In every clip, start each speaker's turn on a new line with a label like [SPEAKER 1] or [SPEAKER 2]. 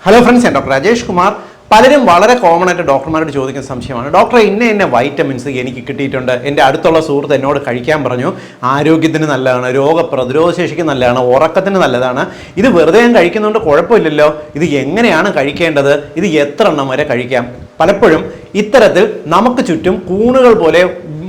[SPEAKER 1] Hello friends, ഞാൻ doctor Rajesh Kumar. പലരും വളരെ കോമൺ ആയിട്ട് ഡോക്ടർമാരോട് ചോദിക്കുന്ന സംശയമാണ്, ഡോക്ടറെ ഇന്ന വൈറ്റമിൻസ് എനിക്ക് കിട്ടിയിട്ടുണ്ട്, എൻ്റെ അടുത്തുള്ള സുഹൃത്ത് എന്നോട് കഴിക്കാൻ പറഞ്ഞു, ആരോഗ്യത്തിന് നല്ലതാണ്, രോഗപ്രതിരോധ ശേഷിക്ക് നല്ലതാണ്, ഉറക്കത്തിന് നല്ലതാണ്, ഇത് വെറുതെ ഞാൻ കഴിക്കുന്നതുകൊണ്ട് കുഴപ്പമില്ലല്ലോ, ഇത് എങ്ങനെയാണ് കഴിക്കേണ്ടത്, ഇത് എത്ര എണ്ണം വരെ കഴിക്കാം? പലപ്പോഴും ഇത്തരത്തിൽ നമുക്ക് ചുറ്റും കൂണുകൾ പോലെ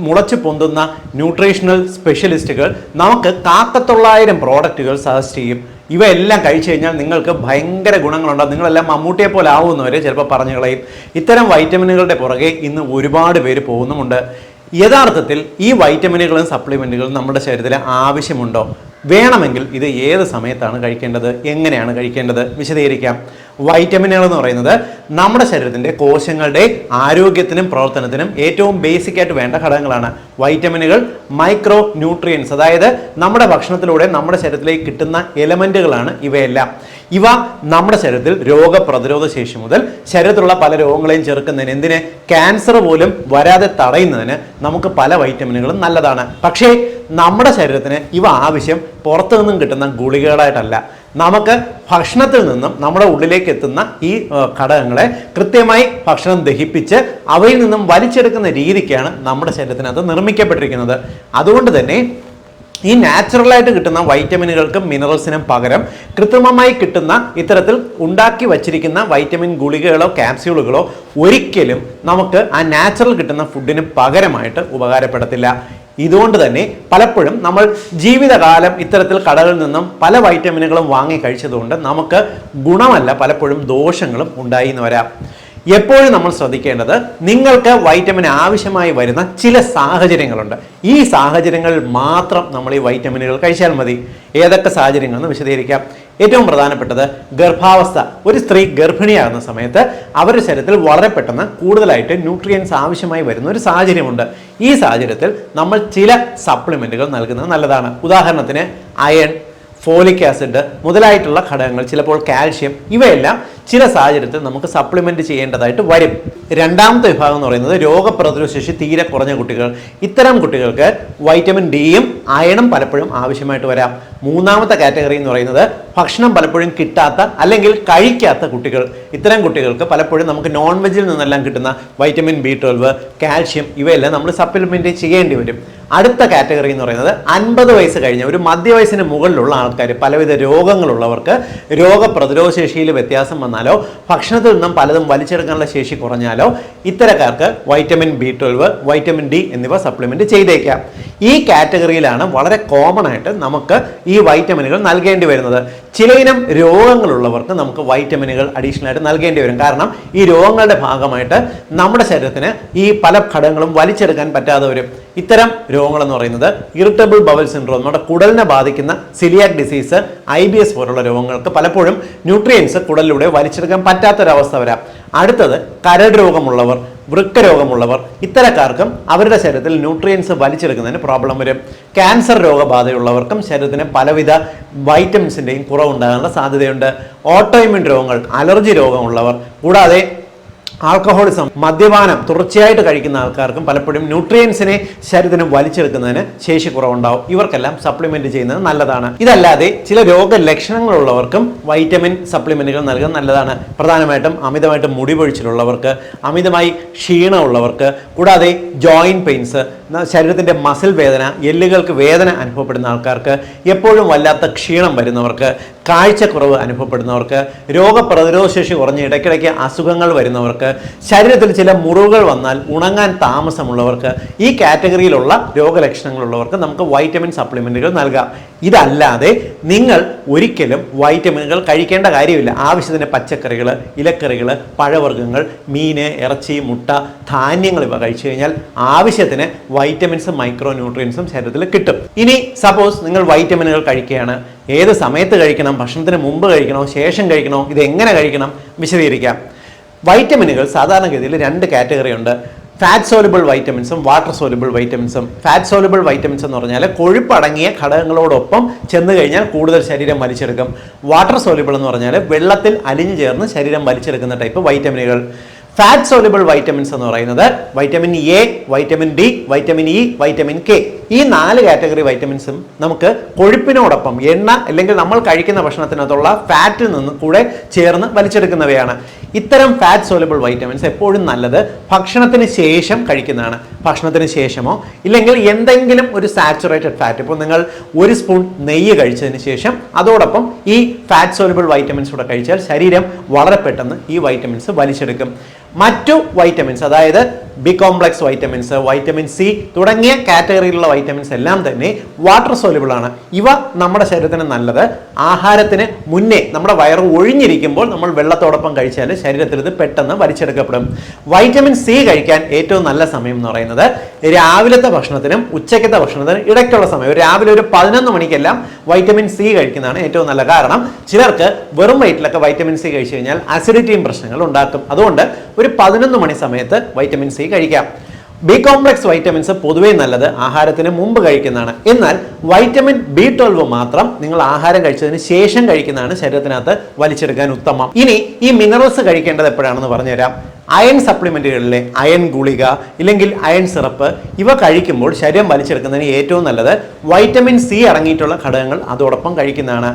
[SPEAKER 1] മുളച്ചു പൊന്തുന്ന ന്യൂട്രീഷണൽ സ്പെഷ്യലിസ്റ്റുകൾ നമുക്ക് 1,900 പ്രോഡക്റ്റുകൾ സജസ്റ്റ് ചെയ്യും. ഇവയെല്ലാം കഴിച്ചു കഴിഞ്ഞാൽ നിങ്ങൾക്ക് ഭയങ്കര ഗുണങ്ങളുണ്ടാകും, നിങ്ങളെല്ലാം മമ്മൂട്ടിയെ പോലെ ആവുന്നവരെ ചിലപ്പോൾ പറഞ്ഞു കളയും. ഇത്തരം വൈറ്റമിനുകളുടെ പുറകെ ഇന്ന് ഒരുപാട് പേര് പോകുന്നുമുണ്ട്. യഥാർത്ഥത്തിൽ ഈ വൈറ്റമിനുകളും സപ്ലിമെൻറ്റുകളും നമ്മുടെ ശരീരത്തിൽ ആവശ്യമുണ്ടോ? വേണമെങ്കിൽ ഇത് ഏത് സമയത്താണ് കഴിക്കേണ്ടത്, എങ്ങനെയാണ് കഴിക്കേണ്ടത് വിശദീകരിക്കാം. വൈറ്റമിനുകൾ എന്ന് പറയുന്നത് നമ്മുടെ ശരീരത്തിൻ്റെ കോശങ്ങളുടെ ആരോഗ്യത്തിനും പ്രവർത്തനത്തിനും ഏറ്റവും ബേസിക് ആയിട്ട് വേണ്ട ഘടകങ്ങളാണ്. വൈറ്റമിനുകൾ മൈക്രോ ന്യൂട്രിയൻസ്, അതായത് നമ്മുടെ ഭക്ഷണത്തിലൂടെ നമ്മുടെ ശരീരത്തിലേക്ക് കിട്ടുന്ന എലമെൻറ്റുകളാണ് ഇവയെല്ലാം. ഇവ നമ്മുടെ ശരീരത്തിൽ രോഗപ്രതിരോധ ശേഷി മുതൽ ശരീരത്തിലുള്ള പല രോഗങ്ങളെയും ചെറുക്കുന്നതിന്, എന്തിന് ക്യാൻസർ പോലും വരാതെ തടയുന്നതിന് നമുക്ക് പല വൈറ്റമിനുകളും നല്ലതാണ്. പക്ഷേ നമ്മുടെ ശരീരത്തിന് ഇവ ആവശ്യം പുറത്തു നിന്നും കിട്ടുന്ന ഗുളികകളായിട്ടല്ല. നമുക്ക് ഭക്ഷണത്തിൽ നിന്നും നമ്മുടെ ഉള്ളിലേക്ക് എത്തുന്ന ഈ ഘടകങ്ങളെ കൃത്യമായി ഭക്ഷണം ദഹിപ്പിച്ച് അവയിൽ നിന്നും വലിച്ചെടുക്കുന്ന രീതിക്കാണ് നമ്മുടെ ശരീരത്തിനകത്ത് നിർമ്മിക്കപ്പെട്ടിരിക്കുന്നത്. അതുകൊണ്ട് തന്നെ ഈ നാച്ചുറലായിട്ട് കിട്ടുന്ന വൈറ്റമിനുകൾക്കും മിനറൽസിനും പകരം കൃത്രിമമായി കിട്ടുന്ന ഇത്തരത്തിൽ ഉണ്ടാക്കി വച്ചിരിക്കുന്ന വൈറ്റമിൻ ഗുളികകളോ ക്യാപ്സ്യൂളുകളോ ഒരിക്കലും നമുക്ക് ആ നാച്ചുറൽ കിട്ടുന്ന ഫുഡിന് പകരമായിട്ട് ഉപകാരപ്പെടത്തില്ല. ഇതുകൊണ്ട് തന്നെ പലപ്പോഴും നമ്മൾ ജീവിതകാലം ഇത്തരത്തിൽ കടകളിൽ നിന്നും പല വൈറ്റമിനുകളും വാങ്ങി കഴിച്ചതുകൊണ്ട് നമുക്ക് ഗുണമല്ല, പലപ്പോഴും ദോഷങ്ങളും ഉണ്ടായി എന്ന് വരാം. എപ്പോഴും നമ്മൾ ശ്രദ്ധിക്കേണ്ടത്, നിങ്ങൾക്ക് വൈറ്റമിൻ ആവശ്യമായി വരുന്ന ചില സാഹചര്യങ്ങളുണ്ട്. ഈ സാഹചര്യങ്ങളിൽ മാത്രം നമ്മൾ ഈ വൈറ്റമിനുകൾ കഴിച്ചാൽ മതി. ഏതൊക്കെ സാഹചര്യങ്ങളെന്ന് വിശദീകരിക്കാം. ഏറ്റവും പ്രധാനപ്പെട്ടത് ഗർഭാവസ്ഥ. ഒരു സ്ത്രീ ഗർഭിണിയാകുന്ന സമയത്ത് അവരുടെ ശരീരത്തിൽ വളരെ പെട്ടെന്ന് കൂടുതലായിട്ട് ന്യൂട്രിയൻസ് ആവശ്യമായി വരുന്ന ഒരു സാഹചര്യമുണ്ട്. ഈ സാഹചര്യത്തിൽ നമ്മൾ ചില സപ്ലിമെൻറ്റുകൾ നൽകുന്നത് നല്ലതാണ്. ഉദാഹരണത്തിന് അയൺ, ഫോളിക് ആസിഡ് മുതലായിട്ടുള്ള ഘടകങ്ങൾ, ചിലപ്പോൾ കാൽഷ്യം, ഇവയെല്ലാം ചില സാഹചര്യത്തിൽ നമുക്ക് സപ്ലിമെന്റ് ചെയ്യേണ്ടതായിട്ട് വരും. രണ്ടാമത്തെ വിഭാഗം എന്ന് പറയുന്നത് രോഗപ്രതിരോധ ശേഷി തീരെ കുറഞ്ഞ കുട്ടികൾ. ഇത്തരം കുട്ടികൾക്ക് വൈറ്റമിൻ ഡിയും അയണും പലപ്പോഴും ആവശ്യമായിട്ട് വരാം. മൂന്നാമത്തെ കാറ്റഗറി എന്ന് പറയുന്നത് ഭക്ഷണം പലപ്പോഴും കിട്ടാത്ത അല്ലെങ്കിൽ കഴിക്കാത്ത കുട്ടികൾ. ഇത്തരം കുട്ടികൾക്ക് പലപ്പോഴും നമുക്ക് നോൺ വെജിൽ നിന്നെല്ലാം കിട്ടുന്ന വൈറ്റമിൻ B12, കാൽഷ്യം ഇവയെല്ലാം നമ്മൾ സപ്ലിമെന്റ് ചെയ്യേണ്ടി വരും. അടുത്ത കാറ്റഗറി എന്ന് പറയുന്നത് 50 വയസ്സ് കഴിഞ്ഞ ഒരു മധ്യവയസ്സിന് മുകളിലുള്ള ആൾക്കാർ, പലവിധ രോഗങ്ങളുള്ളവർക്ക്, രോഗപ്രതിരോധ ശേഷിയിൽ വ്യത്യാസം വന്നാലോ ഭക്ഷണത്തിൽ നിന്നും പലതും വലിച്ചെടുക്കാനുള്ള ശേഷി കുറഞ്ഞാലോ ഇത്തരക്കാർക്ക് വൈറ്റമിൻ B12, വൈറ്റമിൻ ഡി എന്നിവ സപ്ലിമെന്റ് ചെയ്തേക്കാം. ഈ കാറ്റഗറിയിലാണ് വളരെ കോമൺ ആയിട്ട് നമുക്ക് ഈ വൈറ്റമിനുകൾ നൽകേണ്ടി വരുന്നത്. ചിലയിനം രോഗങ്ങളുള്ളവർക്ക് നമുക്ക് വൈറ്റമിനുകൾ അഡീഷണൽ ആയിട്ട് നൽകേണ്ടി വരും. കാരണം ഈ രോഗങ്ങളുടെ ഭാഗമായിട്ട് നമ്മുടെ ശരീരത്തിന് ഈ പല ഘടകങ്ങളും വലിച്ചെടുക്കാൻ പറ്റാതെ വരും. ഇത്തരം രോഗങ്ങൾ എന്ന് പറയുന്നത് ഇറിറ്റബിൾ ബവൽ സിൻഡ്രോം, നമ്മുടെ കുടലിനെ ബാധിക്കുന്ന സിലിയാക് ഡിസീസ്, IBS പോലുള്ള രോഗങ്ങൾക്ക് പലപ്പോഴും ന്യൂട്രിയൻസ് കുടലിലൂടെ വലിച്ചെടുക്കാൻ പറ്റാത്തൊരവസ്ഥ വരാം. അടുത്തത് കരൾ രോഗമുള്ളവർ, വൃക്ക രോഗമുള്ളവർ, ഇത്തരക്കാർക്കും അവരുടെ ശരീരത്തിൽ ന്യൂട്രിയൻസ് വലിച്ചെടുക്കുന്നതിന് പ്രോബ്ലം വരും. ക്യാൻസർ രോഗബാധയുള്ളവർക്കും ശരീരത്തിന് പലവിധ വൈറ്റമിൻസിൻ്റെയും കുറവുണ്ടാകാനുള്ള സാധ്യതയുണ്ട്. ഓട്ടോഇമ്യൂൺ രോഗങ്ങൾ, അലർജി രോഗമുള്ളവർ, കൂടാതെ ആൽക്കഹോളിസം, മദ്യപാനം തുടർച്ചയായിട്ട് കഴിക്കുന്ന ആൾക്കാർക്കും പലപ്പോഴും ന്യൂട്രിയൻസിനെ ശരീരത്തിന് വലിച്ചെടുക്കുന്നതിന് ശേഷി കുറവുണ്ടാവും. ഇവർക്കെല്ലാം സപ്ലിമെന്റ് ചെയ്യുന്നത് നല്ലതാണ്. ഇതല്ലാതെ ചില രോഗലക്ഷണങ്ങളുള്ളവർക്കും വൈറ്റമിൻ സപ്ലിമെന്റുകൾ നൽകുന്നത് നല്ലതാണ്. പ്രധാനമായിട്ടും അമിതമായിട്ട് മുടി പൊഴിച്ചിലുള്ളവർക്ക്, അമിതമായി ക്ഷീണമുള്ളവർക്ക്, കൂടാതെ ജോയിന്റ് പെയിൻസ്, ശരീരത്തിൻ്റെ മസിൽ വേദന, എല്ലുകൾക്ക് വേദന അനുഭവപ്പെടുന്ന ആൾക്കാർക്ക്, എപ്പോഴും വല്ലാത്ത ക്ഷീണം വരുന്നവർക്ക്, കാഴ്ചക്കുറവ് അനുഭവപ്പെടുന്നവർക്ക്, രോഗപ്രതിരോധ ശേഷി കുറഞ്ഞ് ഇടയ്ക്കിടയ്ക്ക് അസുഖങ്ങൾ വരുന്നവർക്ക്, ശരീരത്തിൽ ചില മുറിവുകൾ വന്നാൽ ഉണങ്ങാൻ താമസമുള്ളവർക്ക്, ഈ കാറ്റഗറിയിലുള്ള രോഗലക്ഷണങ്ങളുള്ളവർക്ക് നമുക്ക് വൈറ്റമിൻ സപ്ലിമെന്റുകൾ നൽകാം. ഇതല്ലാതെ നിങ്ങൾ ഒരിക്കലും വൈറ്റമിനുകൾ കഴിക്കേണ്ട കാര്യമില്ല. ആവശ്യത്തിന് പച്ചക്കറികൾ, ഇലക്കറികൾ, പഴവർഗ്ഗങ്ങൾ, മീന്, ഇറച്ചി, മുട്ട, ധാന്യങ്ങൾ ഇവ കഴിച്ചു കഴിഞ്ഞാൽ ആവശ്യത്തിന് വൈറ്റമിൻസും മൈക്രോ ന്യൂട്രിയൻസും ശരീരത്തിൽ കിട്ടും. ഇനി സപ്പോസ് നിങ്ങൾ വൈറ്റമിനുകൾ കഴിക്കുകയാണ്, ഏത് സമയത്ത് കഴിക്കണം, ഭക്ഷണത്തിന് മുമ്പ് കഴിക്കണോ, ശേഷം കഴിക്കണോ, ഇത് എങ്ങനെ കഴിക്കണം വിശദീകരിക്കാം. വൈറ്റമിനുകൾ സാധാരണഗതിയിൽ 2 കാറ്റഗറി ഉണ്ട്. ഫാറ്റ് സോലുബിൾ വൈറ്റമിൻസും വാട്ടർ സോലുബിൾ വൈറ്റമിൻസും. ഫാറ്റ് സോലുബിൾ വൈറ്റമിൻസ് എന്ന് പറഞ്ഞാൽ കൊഴുപ്പടങ്ങിയ ഘടകങ്ങളോടൊപ്പം ചെന്ന് കഴിഞ്ഞാൽ കൂടുതൽ ശരീരം വലിച്ചെടുക്കും. വാട്ടർ സോലുബിൾ എന്ന് പറഞ്ഞാൽ വെള്ളത്തിൽ അലിഞ്ഞു ചേർന്ന് ശരീരം വലിച്ചെടുക്കുന്ന ടൈപ്പ് വൈറ്റമിനുകൾ. ഫാറ്റ് സോലുബിൾ വൈറ്റമിൻസ് എന്ന് പറയുന്നത് vitamin A, vitamin D, vitamin E, vitamin K, ഈ 4 കാറ്റഗറി വൈറ്റമിൻസും നമുക്ക് കൊഴുപ്പിനോടൊപ്പം എണ്ണ അല്ലെങ്കിൽ നമ്മൾ കഴിക്കുന്ന ഭക്ഷണത്തിനകത്തുള്ള ഫാറ്റിൽ നിന്ന് കൂടെ ചേർന്ന് വലിച്ചെടുക്കുന്നവയാണ്. ഇത്തരം ഫാറ്റ് സോലുബിൾ വൈറ്റമിൻസ് എപ്പോഴും നല്ലത് ഭക്ഷണത്തിന് ശേഷം കഴിക്കുന്നതാണ്. ഭക്ഷണത്തിന് ശേഷമോ ഇല്ലെങ്കിൽ എന്തെങ്കിലും ഒരു സാച്ചുറേറ്റഡ് ഫാറ്റ്, ഇപ്പോൾ നിങ്ങൾ 1 സ്പൂൺ നെയ്യ് കഴിച്ചതിന് ശേഷം അതോടൊപ്പം ഈ ഫാറ്റ് സോലുബിൾ വൈറ്റമിൻസ് കൂടെ കഴിച്ചാൽ ശരീരം വളരെ പെട്ടെന്ന് ഈ വൈറ്റമിൻസ് വലിച്ചെടുക്കും. മറ്റു വൈറ്റമിൻസ്, അതായത് B complex vitamins, vitamin C തുടങ്ങിയ കാറ്റഗറിയിലുള്ള വൈറ്റമിൻസ് എല്ലാം തന്നെ വാട്ടർ സോലുബിൾ ആണ്. ഇവ നമ്മുടെ ശരീരത്തിന് നല്ലത് ആഹാരത്തിന് മുന്നേ നമ്മുടെ വയറ് ഒഴിഞ്ഞിരിക്കുമ്പോൾ നമ്മൾ വെള്ളത്തോടൊപ്പം കഴിച്ചാൽ ശരീരത്തിൽ ഇത് പെട്ടെന്ന് വലിച്ചെടുക്കപ്പെടും. വൈറ്റമിൻ സി കഴിക്കാൻ ഏറ്റവും നല്ല സമയം എന്ന് പറയുന്നത് രാവിലത്തെ ഭക്ഷണത്തിനും ഉച്ചയ്ക്കത്തെ ഭക്ഷണത്തിനും ഇടയ്ക്കുള്ള സമയം. രാവിലെ ഒരു 11 മണിക്കെല്ലാം വൈറ്റമിൻ സി കഴിക്കുന്നതാണ് ഏറ്റവും നല്ല. കാരണം ചിലർക്ക് വെറും വയറ്റിലൊക്കെ വൈറ്റമിൻ സി കഴിച്ചു കഴിഞ്ഞാൽ അസിഡിറ്റിയും പ്രശ്നങ്ങൾ ഉണ്ടാക്കും. അതുകൊണ്ട് ഒരു 11 മണി സമയത്ത് വൈറ്റമിൻ സി കഴിക്കാം. ബി കോംപ്ലക്സ് വൈറ്റമിൻസ് പൊതുവേ നല്ലത് ആഹാരത്തിന് മുമ്പ് കഴിക്കുന്നതാണ്. എന്നാൽ വൈറ്റമിൻ B12 മാത്രം നിങ്ങൾ ആഹാരം കഴിച്ചതിന് ശേഷം കഴിക്കുന്നതാണ് ശരീരത്തിനകത്ത് വലിച്ചെടുക്കാൻ ഉത്തമം. ഇനി ഈ മിനറൽസ് കഴിക്കേണ്ടത് എപ്പോഴാണെന്ന് പറഞ്ഞുതരാം. അയൺ സപ്ലിമെന്റുകളിലെ അയൺ ഗുളിക ഇല്ലെങ്കിൽ അയൺ സിറപ്പ് ഇവ കഴിക്കുമ്പോൾ ശരീരം വലിച്ചെടുക്കുന്നതിന് ഏറ്റവും നല്ലത് വൈറ്റമിൻ സി അടങ്ങിയിട്ടുള്ള ഘടകങ്ങൾ അതോടൊപ്പം കഴിക്കുന്നതാണ്.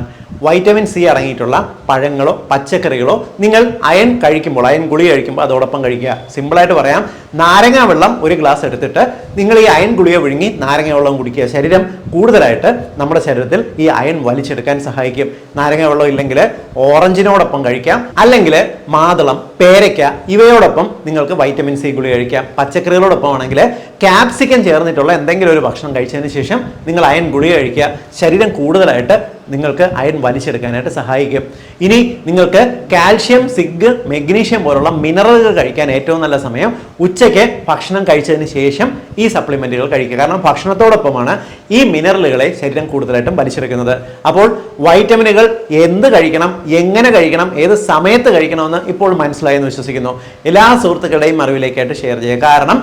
[SPEAKER 1] വൈറ്റമിൻ സി അടങ്ങിയിട്ടുള്ള പഴങ്ങളോ പച്ചക്കറികളോ നിങ്ങൾ അയൺ കഴിക്കുമ്പോൾ, അയൺ ഗുളിക കഴിക്കുമ്പോൾ അതോടൊപ്പം കഴിക്കുക. സിമ്പിളായിട്ട് പറയാം, നാരങ്ങ വെള്ളം 1 ഗ്ലാസ് എടുത്തിട്ട് നിങ്ങൾ ഈ അയൺ ഗുളിക വിഴുങ്ങി നാരങ്ങ വെള്ളം കുടിക്കുക. ശരീരം കൂടുതലായിട്ട് നമ്മുടെ ശരീരത്തിൽ ഈ അയൺ വലിച്ചെടുക്കാൻ സഹായിക്കും. നാരങ്ങ വെള്ളം ഇല്ലെങ്കിൽ ഓറഞ്ചിനോടൊപ്പം കഴിക്കാം, അല്ലെങ്കിൽ മാതളം, പേരയ്ക്ക ഇവയോടൊപ്പം നിങ്ങൾക്ക് വൈറ്റമിൻ സി ഗുളിക കഴിക്കാം. പച്ചക്കറികളോടൊപ്പം ആണെങ്കിൽ ക്യാപ്സിക്കം ചേർന്നിട്ടുള്ള എന്തെങ്കിലും ഒരു ഭക്ഷണം കഴിച്ചതിന് ശേഷം നിങ്ങൾ അയൺ ഗുളിക കഴിക്കുക. ശരീരം കൂടുതലായിട്ട് നിങ്ങൾക്ക് അയൺ വലിച്ചെടുക്കാനായിട്ട് സഹായിക്കും. ഇനി നിങ്ങൾക്ക് കാൽഷ്യം, സിങ്ക്, മെഗ്നീഷ്യം പോലുള്ള മിനറലുകൾ കഴിക്കാൻ ഏറ്റവും നല്ല സമയം ഉച്ചയ്ക്ക് ഭക്ഷണം കഴിച്ചതിന് ശേഷം ഈ സപ്ലിമെന്റുകൾ കഴിക്കുക. കാരണം ഭക്ഷണത്തോടൊപ്പമാണ് ഈ മിനറലുകളെ ശരീരം കൂടുതലായിട്ടും വലിച്ചെടുക്കുന്നത്. അപ്പോൾ വൈറ്റമിനുകൾ എന്ത് കഴിക്കണം, എങ്ങനെ കഴിക്കണം, ഏത് സമയത്ത് കഴിക്കണമെന്ന് ഇപ്പോൾ മനസ്സിലായെന്ന് വിശ്വസിക്കുന്നു. എല്ലാ സുഹൃത്തുക്കളുടെയും അറിവിലേക്കായിട്ട് ഷെയർ ചെയ്യുക. കാരണം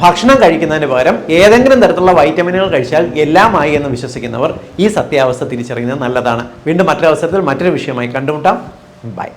[SPEAKER 1] ഭക്ഷണം കഴിക്കുന്നതിന് പകരം ഏതെങ്കിലും തരത്തിലുള്ള വൈറ്റമിനുകൾ കഴിച്ചാൽ എല്ലാമായി എന്ന് വിശ്വസിക്കുന്നവർ ഈ സത്യാവസ്ഥ തിരിച്ചറിയുന്നത് നല്ലതാണ്. വീണ്ടും മറ്റൊരു അവസരത്തിൽ മറ്റൊരു വിഷയമായി കണ്ടുമുട്ടാം. ബൈ.